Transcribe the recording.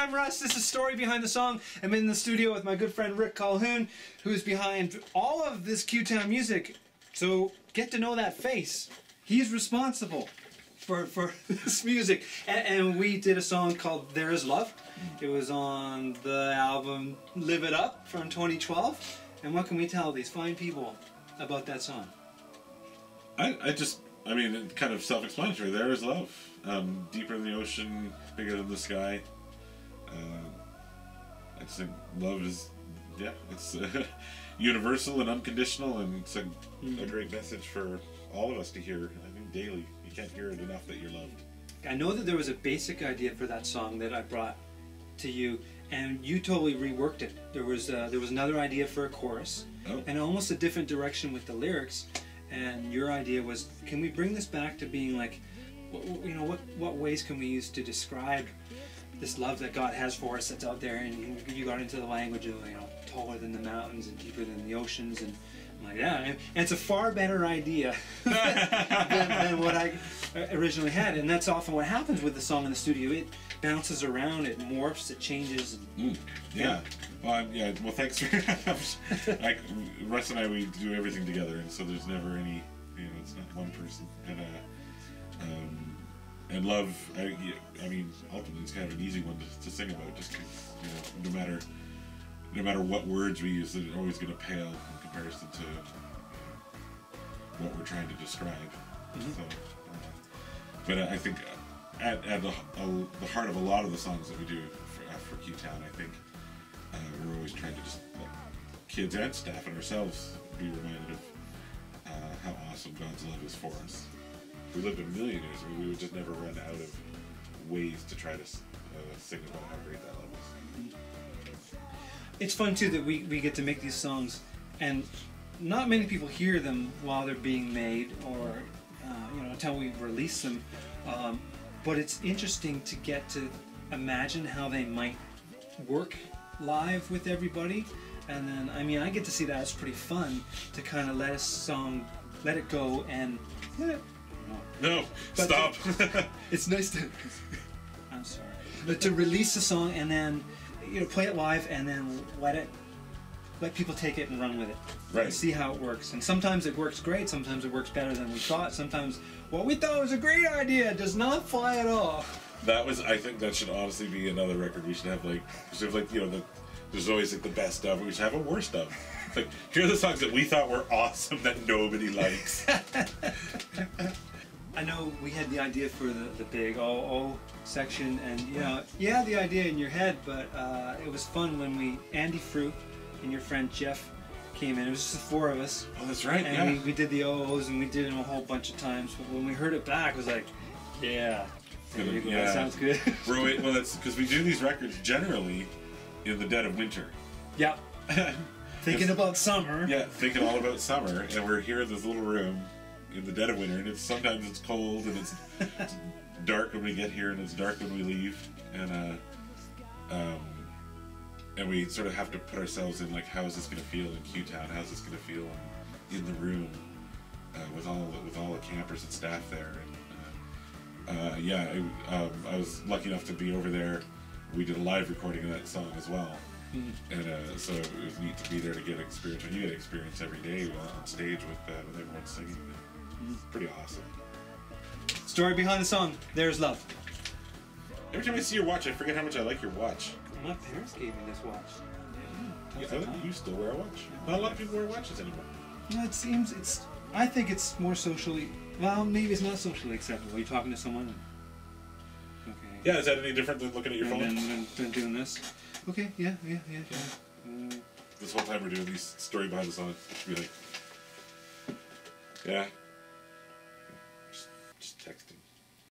I'm Russ. This is Story Behind the Song. I'm in the studio with my good friend Rick Calhoun, who's behind all of this Qtown music. So get to know that face. He's responsible for this music. And we did a song called There Is Love. It was on the album Live It Up from 2012. And what can we tell these fine people about that song? I mean, kind of self-explanatory. There is love. Deeper than the ocean, bigger than the sky. I just think love is, yeah, it's universal and unconditional, and it's a great message for all of us to hear. I think daily. You can't hear it enough that you're loved. I know that there was a basic idea for that song that I brought to you, and you totally reworked it. There was another idea for a chorus, and almost a different direction with the lyrics. And your idea was, can we bring this back to being like, you know, what ways can we use to describe this love that God has for us that's out there? And you got into the language of, you know, taller than the mountains and deeper than the oceans, and I'm like, yeah, and it's a far better idea than what I originally had. And that's often what happens with the song in the studio. It bounces around, it morphs, it changes. Yeah. Well, well, thanks for Russ and I, we do everything together, and so there's never any, you know, it's not one person. And love, I mean, ultimately it's kind of an easy one to sing about, just because, you know, no matter what words we use, they're always going to pale in comparison to what we're trying to describe. So, but I think at the heart of a lot of the songs that we do for Qtown, I think we're always trying to just let kids and staff and ourselves be reminded of how awesome God's love is for us. If we lived a million years, we would just never run out of ways to try to sing about how great that love is. It's fun too that we get to make these songs, and not many people hear them while they're being made, or you know, until we release them. But it's interesting to get to imagine how they might work live with everybody, and then I get to see that. It's pretty fun to kind of let a song, let it go, and stop. It's nice to I'm sorry, but to release a song and then, you know, play it live and then let people take it and run with it, right? And see how it works. And sometimes it works great, sometimes it works better than we thought, sometimes what we thought was a great idea does not fly at all. I think that should honestly be another record. We should have you know, there's always like the best of, we should have a worst of. It's like, here are the songs that we thought were awesome that nobody likes. I know we had the idea for the big O section, and you know, you had the idea in your head, but it was fun when Andy Fruit and your friend Jeff came in. It was just the four of us. Oh, that's right. And we did the O's, and we did them a whole bunch of times. But when we heard it back, it was like, yeah, that sounds good. Well, that's because we do these records generally in the dead of winter. Yeah. Thinking about summer. Yeah, thinking all about summer, and we're here in this little room in the dead of winter, and sometimes it's cold and it's dark when we get here, and it's dark when we leave, and we sort of have to put ourselves in, like, how is this going to feel in Qtown? How's this going to feel in the room with all the campers and staff there? And I was lucky enough to be over there. We did a live recording of that song as well. And so it was neat to be there to get experience. You get experience every day on stage with everyone singing. It's pretty awesome. Story behind the song, There's Love. Every time I see your watch, I forget how much I like your watch. My parents gave me this watch. You still wear a watch. Not a lot of people wear watches anymore. No, it seems I think it's more socially, well, maybe it's not socially acceptable. You're talking to someone. Okay. Yeah, is that any different than looking at your phone? Than doing this. Okay, yeah. This whole time we're doing these story behind the song. Be like, yeah.